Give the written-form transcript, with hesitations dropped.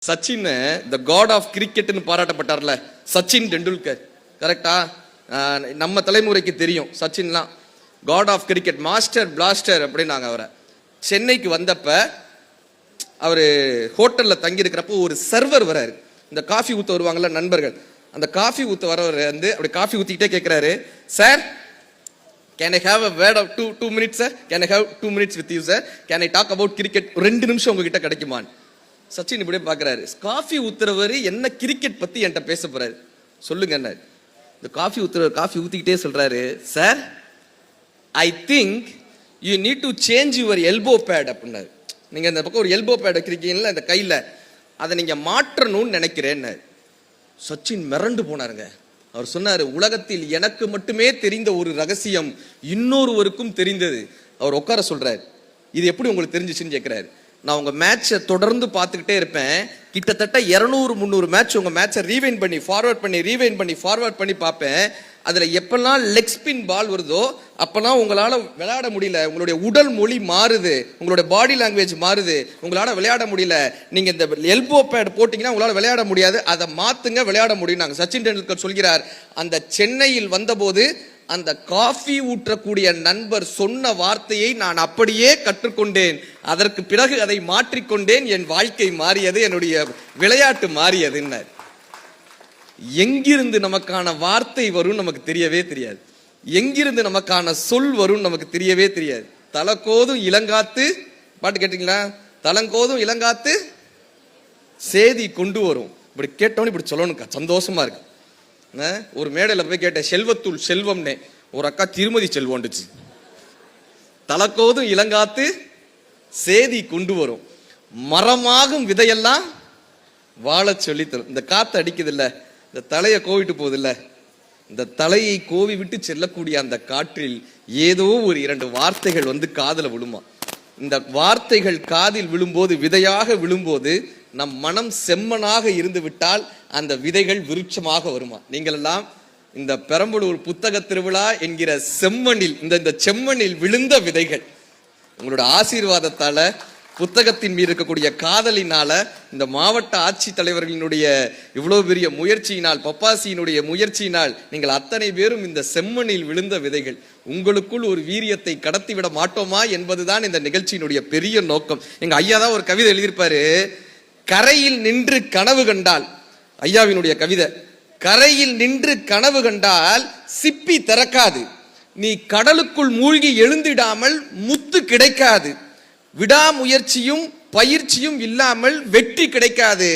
Sachin the god of கிரிக்கெட்னு பாராட்டப்பட்டார்ல, சச்சின் டெண்டுல்கர். கரெக்டா? நம்ம தலைமுறைக்கு தெரியும் சச்சின்லாம் god of cricket, master blaster அப்படின்னாங்க அவரை. சென்னைக்கு வந்தப்ப அவர் ஹோட்டலில் தங்கி இருக்கிறப்போ ஒரு சர்வர் வராரு. இந்த காஃபி ஊற்ற வருவாங்கல்ல நண்பர்கள், அந்த காஃபி ஊற்ற வரவர் வந்து அப்படி காஃபி ஊற்றிக்கிட்டே கேட்குறாரு, sir can I have a word of two minutes sir, can I have 2 minutes with you sir, can I talk about cricket, 2 நிமிஷம் உங்ககிட்ட கிடைக்குமான்னு. சச்சின் இப்படியே பார்க்குறாரு, காஃபி ஊத்துறவர் என்ன கிரிக்கெட் பற்றி என்கிட்ட பேச போறாரு, சொல்லுங்க என்ன. இந்த காஃபி ஊத்துறவர் காஃபி ஊற்றிக்கிட்டே சொல்றாரு, sir I think you need to change your elbow pad அப்படின்னாரு. நீங்கள் இந்த பக்கம் ஒரு எல்போ பேட் வைக்கிறீங்கல்ல இந்த கையில், அதை நீங்கள் மாற்றணும்னு நினைக்கிறேன்னு. சச்சின் மிரண்டு போனாருங்க. அவர் சொன்னார், உலகத்தில் எனக்கு மட்டுமே தெரிந்த ஒரு ரகசியம் இன்னொருவருக்கும் தெரிந்தது. அவர் உட்கார சொல்றாரு, இது எப்படி உங்களுக்கு தெரிஞ்சிச்சுன்னு கேட்கிறாரு. நான் உங்க மேட்சை தொடர்ந்து பார்த்துக்கிட்டே இருப்பேன், கிட்டத்தட்ட 200-300 மேட்ச் உங்க மேட்சை ரீவைண்ட் பண்ணி ஃபார்வர்ட் பண்ணி பார்ப்பேன். அதுல எப்பெல்லாம் லெக் ஸ்பின் பால் வருதோ அப்பெல்லாம் உங்களால விளையாட முடியல, உங்களுடைய உடல் மொழி மாறுது, உங்களுடைய பாடி லாங்குவேஜ் மாறுது, உங்களால விளையாட முடியல. நீங்க இந்த எல்போ பேட் போட்டீங்கன்னா உங்களால விளையாட முடியாது, அதை மாத்துங்க, விளையாட முடியும். சச்சின் டெண்டுல்கர் சொல்கிறார், அந்த சென்னையில் வந்தபோது அந்த காஃபி ஊற்றக்கூடிய நண்பர் சொன்ன வார்த்தையை நான் அப்படியே கற்றுக்கொண்டேன், அதற்கு பிறகு அதை மாற்றிக்கொண்டேன், என் வாழ்க்கை மாறியது, என்னுடைய விளையாட்டு மாறியதுன்னார். எங்கிருந்து நமக்கான வார்த்தை வரும் நமக்கு தெரியவே தெரியாது, எங்கிருந்து நமக்கான சொல் வரும் நமக்கு தெரியவே தெரியாது. தலக்கோதும் இளங்காத்து பாட்டு கேட்டீங்களா? தலங்கோதும் இளங்காத்து சேதி கொண்டு வரும். இப்படி கேட்டோன்னு இப்படி சொல்லணும்க்கா, சந்தோஷமா இருக்கு. ஒரு மேடையில் போய் கேட்டேன், செல்வத்துள் செல்வம்னே, ஒரு அக்கா திருமதி செல்வம்ண்டுச்சு. தலக்கோதும் இளங்காத்து சேதி கொண்டு வரும், மரமாகும் விதையெல்லாம் வாழ சொல்லி தரும். இந்த காத்து அடிக்குது இல்ல, இந்த தலையை கோவிட்டு போகுது இல்ல, இந்த தலையை கோவி விட்டு செல்லக்கூடிய அந்த காற்றில் ஏதோ ஒரு 2 வார்த்தைகள் வந்து காதல விழுமா. இந்த வார்த்தைகள் காதில் விழும்போது, விதையாக விழும்போது, நம் மனம் செம்மனாக இருந்து விட்டால் அந்த விதைகள் விருட்சமாக வருமா. நீங்கள் எல்லாம் இந்த பெரம்பலூர் புத்தக திருவிழா என்கிற செம்மண்ணில், இந்த செம்மண்ணில் விழுந்த விதைகள், உங்களோட ஆசீர்வாதத்தால, புத்தகத்தின் மீது இருக்கக்கூடிய காதலினால, இந்த மாவட்ட ஆட்சி தலைவர்களினுடைய இவ்வளவு பெரிய முயற்சியினால், பப்பாசியினுடைய முயற்சியினால், நீங்கள் அத்தனை பேரும் இந்த செம்மண்ணில் விழுந்த விதைகள். உங்களுக்குள் ஒரு வீரியத்தை கடத்திவிட மாட்டோமா என்பதுதான் இந்த நிகழ்ச்சியினுடைய பெரிய நோக்கம். எங்க ஐயா தான் ஒரு கவிதை எழுதியிருப்பாரு, கரையில் நின்று கனவு கண்டால், ஐயாவினுடைய கவிதை, கரையில் நின்று கனவு கண்டால் சிப்பி திறக்காது, நீ கடலுக்குள் மூழ்கி எழுந்திடாமல் முத்து கிடைக்காது, விடாமுயற்சியும் பயிற்சியும் இல்லாமல் வெற்றி கிடைக்காது.